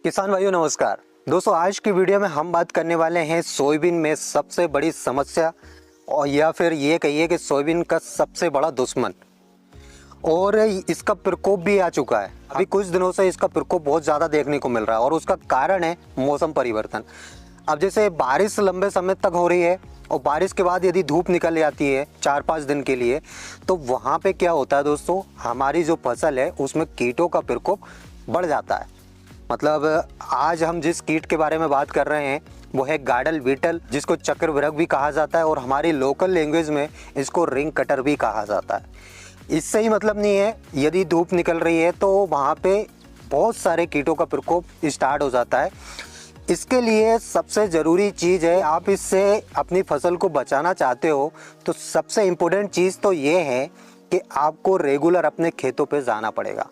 किसान भाइयों नमस्कार। दोस्तों आज की वीडियो में हम बात करने वाले हैं सोयाबीन में सबसे बड़ी समस्या और या फिर ये कहिए कि सोयाबीन का सबसे बड़ा दुश्मन और इसका प्रकोप भी आ चुका है। अभी कुछ दिनों से इसका प्रकोप बहुत ज़्यादा देखने को मिल रहा है और उसका कारण है मौसम परिवर्तन। अब जैसे बारिश लंबे समय तक हो रही है और बारिश के बाद यदि धूप निकल जाती है 4-5 दिन के लिए, तो वहाँ पे क्या होता है दोस्तों, हमारी जो फसल है उसमें कीटों का प्रकोप बढ़ जाता है। मतलब आज हम जिस कीट के बारे में बात कर रहे हैं वो है गाडल बीटल, जिसको चक्रवृग भी कहा जाता है और हमारी लोकल लैंग्वेज में इसको रिंग कटर भी कहा जाता है। इससे ही मतलब नहीं है, यदि धूप निकल रही है तो वहाँ पे बहुत सारे कीटों का प्रकोप स्टार्ट हो जाता है। इसके लिए सबसे ज़रूरी चीज़ है, आप इससे अपनी फसल को बचाना चाहते हो तो सबसे इम्पोर्टेंट चीज़ तो ये है कि आपको रेगुलर अपने खेतों पे जाना पड़ेगा।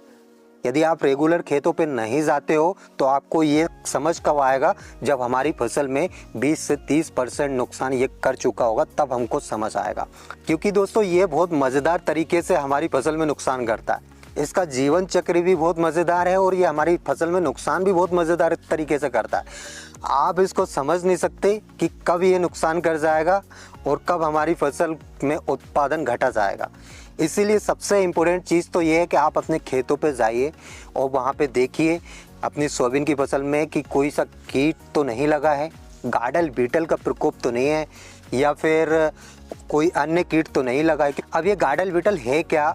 यदि आप रेगुलर खेतों पे नहीं जाते हो तो आपको ये समझ कब आएगा, जब हमारी फसल में 20 से 30% नुकसान ये कर चुका होगा, तब हमको समझ आएगा। क्योंकि दोस्तों ये बहुत मज़ेदार तरीके से हमारी फसल में नुकसान करता है। इसका जीवन चक्र भी बहुत मज़ेदार है और ये हमारी फसल में नुकसान भी बहुत मज़ेदार तरीके से करता है। आप इसको समझ नहीं सकते कि कब ये नुकसान कर जाएगा और कब हमारी फसल में उत्पादन घटा जाएगा। इसीलिए सबसे इम्पोर्टेंट चीज़ तो ये है कि आप अपने खेतों पे जाइए और वहाँ पे देखिए अपनी सोयाबीन की फसल में कि कोई सा कीट तो नहीं लगा है, गाडल बीटल का प्रकोप तो नहीं है या फिर कोई अन्य कीट तो नहीं लगा है। अब ये गाडल बीटल है क्या,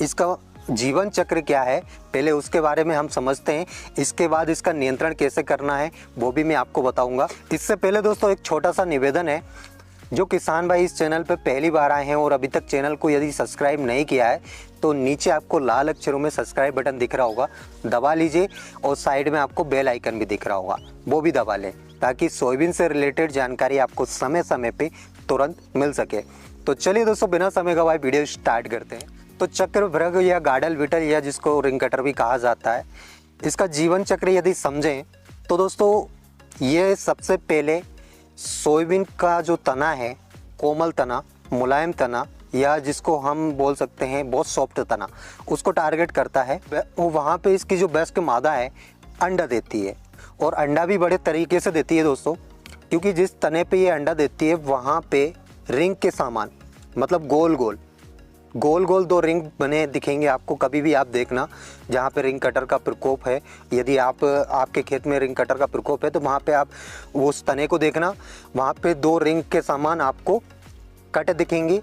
इसका जीवन चक्र क्या है, पहले उसके बारे में हम समझते हैं। इसके बाद इसका नियंत्रण कैसे करना है वो भी मैं आपको बताऊंगा। इससे पहले दोस्तों एक छोटा सा निवेदन है, जो किसान भाई इस चैनल पर पहली बार आए हैं और अभी तक चैनल को यदि सब्सक्राइब नहीं किया है तो नीचे आपको लाल अक्षरों में सब्सक्राइब बटन दिख रहा होगा, दबा लीजिए और साइड में आपको बेल आइकन भी दिख रहा होगा, वो भी दबा लें ताकि सोयाबीन से रिलेटेड जानकारी आपको समय समय पे तुरंत मिल सके। तो चलिए दोस्तों बिना समय गवाए वीडियो स्टार्ट करते हैं। तो चक्रवृग या गाडल बीटल या जिसको रिंग कटर भी कहा जाता है, इसका जीवन चक्र यदि समझें तो दोस्तों ये सबसे पहले सोयाबीन का जो तना है, कोमल तना, मुलायम तना या जिसको हम बोल सकते हैं बहुत सॉफ्ट तना, उसको टारगेट करता है। वहाँ पे इसकी जो बेस्ट मादा है अंडा देती है और अंडा भी बड़े तरीके से देती है दोस्तों, क्योंकि जिस तने पे ये अंडा देती है वहाँ पे रिंग के सामान, मतलब गोल गोल 2 रिंग बने दिखेंगे आपको। कभी भी आप देखना जहाँ पे रिंग कटर का प्रकोप है, यदि आपके खेत में रिंग कटर का प्रकोप है तो वहाँ पे आप उस तने को देखना, वहाँ पे 2 रिंग के समान आपको कट दिखेंगी।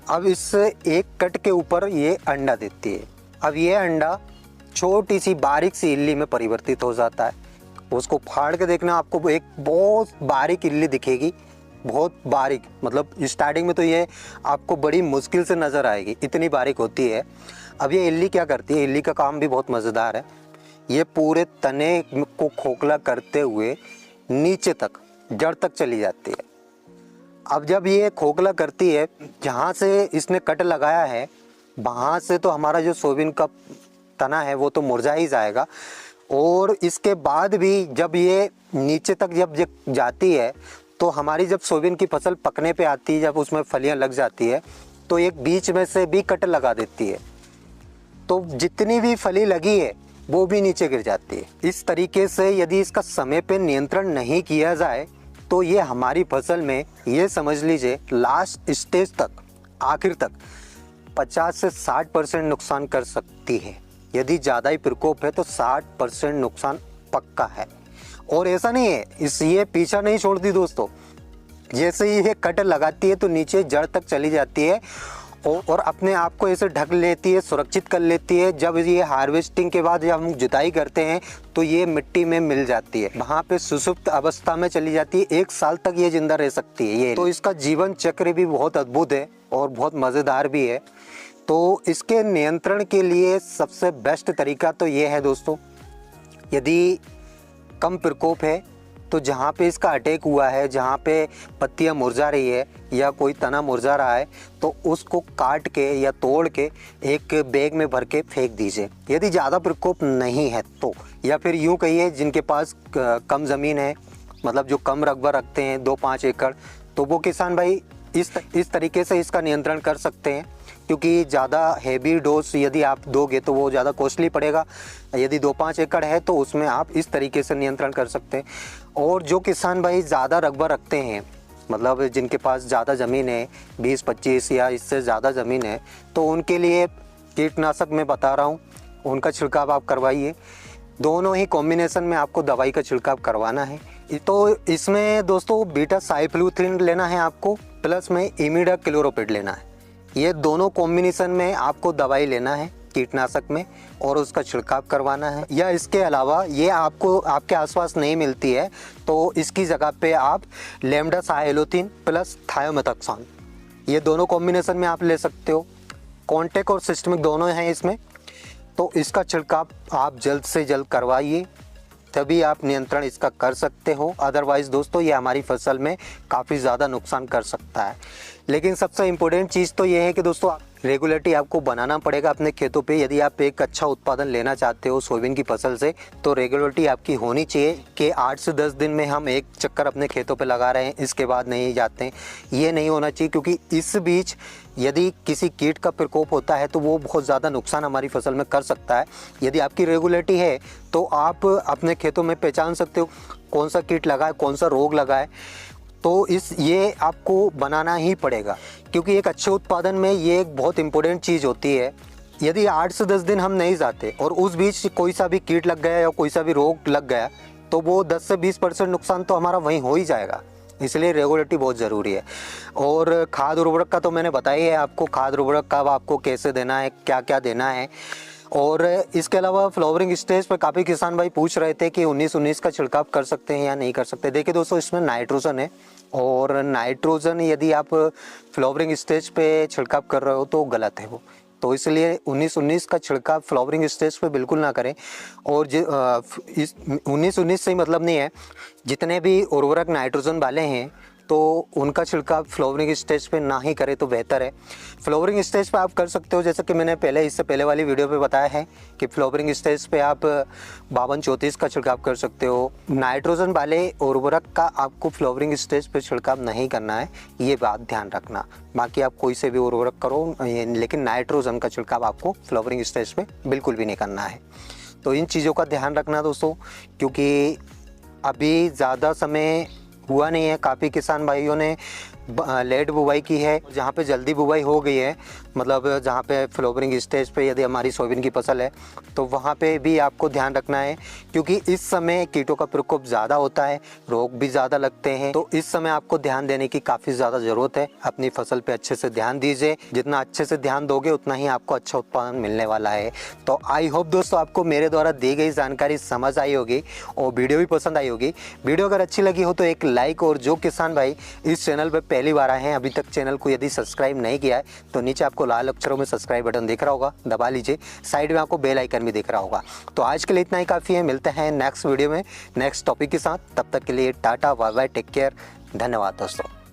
अब इस एक कट के ऊपर ये अंडा देती है। अब ये अंडा छोटी सी बारीक सी इल्ली में परिवर्तित हो जाता है। उसको फाड़ के देखना, आपको एक बहुत बारीक इल्ली दिखेगी, बहुत बारीक, मतलब स्टार्टिंग में तो ये आपको बड़ी मुश्किल से नज़र आएगी, इतनी बारीक होती है। अब ये इल्ली क्या करती है, इल्ली का काम भी बहुत मज़ेदार है। ये पूरे तने को खोखला करते हुए नीचे तक, जड़ तक चली जाती है। अब जब ये खोखला करती है, जहाँ से इसने कट लगाया है वहाँ से तो हमारा जो सोयाबीन का तना है वो तो मुरझा ही जाएगा। और इसके बाद भी जब ये नीचे तक जब जाती है तो हमारी जब सोयाबीन की फसल पकने पे आती है, जब उसमें फलियां लग जाती है तो एक बीच में से भी कट लगा देती है, तो जितनी भी फली लगी है वो भी नीचे गिर जाती है। इस तरीके से यदि इसका समय पे नियंत्रण नहीं किया जाए तो ये हमारी फसल में, ये समझ लीजिए लास्ट स्टेज तक, आखिर तक 50 से 60% नुकसान कर सकती है। यदि ज़्यादा ही प्रकोप है तो 60% नुकसान पक्का है। और ऐसा नहीं है, ये पीछा नहीं छोड़ती दोस्तों, जैसे ही ये कट लगाती है तो नीचे जड़ तक चली जाती है और अपने आप को ऐसे ढक लेती है, सुरक्षित कर लेती है। जब ये हार्वेस्टिंग के बाद जब हम जुताई करते हैं तो ये मिट्टी में मिल जाती है, वहाँ पे सुसुप्त अवस्था में चली जाती है। 1 साल तक ये जिंदा रह सकती है। ये तो इसका जीवन चक्र भी बहुत अद्भुत है और बहुत मज़ेदार भी है। तो इसके नियंत्रण के लिए सबसे बेस्ट तरीका तो ये है दोस्तों, यदि कम प्रकोप है तो जहाँ पे इसका अटैक हुआ है, जहाँ पे पत्तियाँ मुरझा रही है या कोई तना मुरझा रहा है, तो उसको काट के या तोड़ के एक बैग में भर के फेंक दीजिए। यदि ज़्यादा प्रकोप नहीं है तो, या फिर यूँ कहिए जिनके पास कम ज़मीन है, मतलब जो कम रकबा रखते हैं 2-5 एकड़, तो वो किसान भाई इस तरीके से इसका नियंत्रण कर सकते हैं। क्योंकि ज़्यादा हैवी डोज यदि आप दोगे तो वो ज़्यादा कॉस्टली पड़ेगा। यदि 2-5 एकड़ है तो उसमें आप इस तरीके से नियंत्रण कर सकते हैं। और जो किसान भाई ज़्यादा रकबा रखते हैं, मतलब जिनके पास ज़्यादा ज़मीन है, 20-25 या इससे ज़्यादा ज़मीन है, तो उनके लिए कीटनाशक मैं बता रहा हूँ, उनका छिड़काव आप करवाइए। दोनों ही कॉम्बिनेशन में आपको दवाई का छिड़काव करवाना है। तो इसमें दोस्तों बीटा साइफ्लूथ्रिन लेना है आपको, प्लस में इमिडाक्लोप्रिड लेना है। ये दोनों कॉम्बिनेशन में आपको दवाई लेना है कीटनाशक में और उसका छिड़काव करवाना है। या इसके अलावा ये आपको आपके आसपास नहीं मिलती है तो इसकी जगह पे आप लेमडासाइलोथिन प्लस थायोमेथाक्सोन, ये दोनों कॉम्बिनेशन में आप ले सकते हो। कॉन्टेक और सिस्टमिक दोनों हैं इसमें, तो इसका छिड़काव आप जल्द से जल्द करवाइए, तभी आप नियंत्रण इसका कर सकते हो। अदरवाइज़ दोस्तों ये हमारी फसल में काफ़ी ज़्यादा नुकसान कर सकता है। लेकिन सबसे इम्पोर्टेंट चीज़ तो ये है कि दोस्तों रेगुलेटरी आपको बनाना पड़ेगा अपने खेतों पे। यदि आप एक अच्छा उत्पादन लेना चाहते हो सोयाबीन की फसल से, तो रेगुलेटरी आपकी होनी चाहिए कि 8 से 10 दिन में हम एक चक्कर अपने खेतों पे लगा रहे हैं, इसके बाद नहीं जाते हैं, ये नहीं होना चाहिए। क्योंकि इस बीच यदि किसी कीट का प्रकोप होता है तो वो बहुत ज़्यादा नुकसान हमारी फसल में कर सकता है। यदि आपकी रेगुलेटरी है तो आप अपने खेतों में पहचान सकते हो कौन सा कीट लगा है, कौन सा रोग लगा है। तो ये आपको बनाना ही पड़ेगा, क्योंकि एक अच्छे उत्पादन में ये एक बहुत इंपॉर्टेंट चीज़ होती है। यदि 8 से 10 दिन हम नहीं जाते और उस बीच कोई सा भी कीट लग गया या कोई सा भी रोग लग गया, तो वो 10 से 20% नुकसान तो हमारा वहीं हो ही जाएगा। इसलिए रेगुलेटरी बहुत ज़रूरी है। और खाद उर्वरक का तो मैंने बताया है आपको, खाद उर्वरक कब आपको कैसे देना है, क्या क्या देना है। और इसके अलावा फ्लावरिंग स्टेज पर काफ़ी किसान भाई पूछ रहे थे कि 19-19 का छिड़काव कर सकते हैं या नहीं कर सकते। देखिए दोस्तों, इसमें नाइट्रोजन है और नाइट्रोजन यदि आप फ्लावरिंग स्टेज पे छिड़काव कर रहे हो तो गलत है वो। तो इसलिए 19-19 का छिड़काव फ्लावरिंग स्टेज पे बिल्कुल ना करें। और इस 19-19 से ही मतलब नहीं है, जितने भी उर्वरक नाइट्रोजन वाले हैं तो उनका छिड़काव फ्लावरिंग स्टेज पे ना ही करें तो बेहतर है। फ्लावरिंग स्टेज पे आप कर सकते हो, जैसे कि मैंने इससे पहले वाली वीडियो पे बताया है कि फ्लावरिंग स्टेज पे आप 52-34 का छिड़काव कर सकते हो। नाइट्रोजन वाले उर्वरक का आपको फ्लावरिंग स्टेज पे छिड़काव नहीं करना है, ये बात ध्यान रखना। बाकी आप कोई से भी उर्वरक करो, लेकिन नाइट्रोजन का छिड़काव आपको फ्लावरिंग स्टेज पे बिल्कुल भी नहीं करना है। तो इन चीज़ों का ध्यान रखना दोस्तों, क्योंकि अभी ज़्यादा समय हुआ नहीं है। काफ़ी किसान भाइयों ने लेट बुवाई की है, जहाँ पे जल्दी बुवाई हो गई है, मतलब जहाँ पे फ्लावरिंग स्टेज पे यदि हमारी सोयाबीन की फसल है तो वहाँ पे भी आपको ध्यान रखना है, क्योंकि इस समय कीटों का प्रकोप ज़्यादा होता है, रोग भी ज़्यादा लगते हैं। तो इस समय आपको ध्यान देने की काफ़ी ज़्यादा ज़रूरत है। अपनी फसल पे अच्छे से ध्यान दीजिए, जितना अच्छे से ध्यान दोगे उतना ही आपको अच्छा उत्पादन मिलने वाला है। तो आई होप दोस्तों आपको मेरे द्वारा दी गई जानकारी समझ आई होगी और वीडियो भी पसंद आई होगी। वीडियो अगर अच्छी लगी हो तो एक लाइक, और जो किसान भाई इस चैनल पर पहली बार आए हैं, अभी तक चैनल को यदि सब्सक्राइब नहीं किया है तो नीचे आपको लाल अक्षरों में सब्सक्राइब बटन दिख रहा होगा, दबा लीजिए। साइड में आपको बेल आइकन भी दिख रहा होगा। तो आज के लिए इतना ही काफ़ी है। मिलते हैं नेक्स्ट वीडियो में नेक्स्ट टॉपिक के साथ। तब तक के लिए tata, bye bye, take care, धन्यवाद दोस्तों।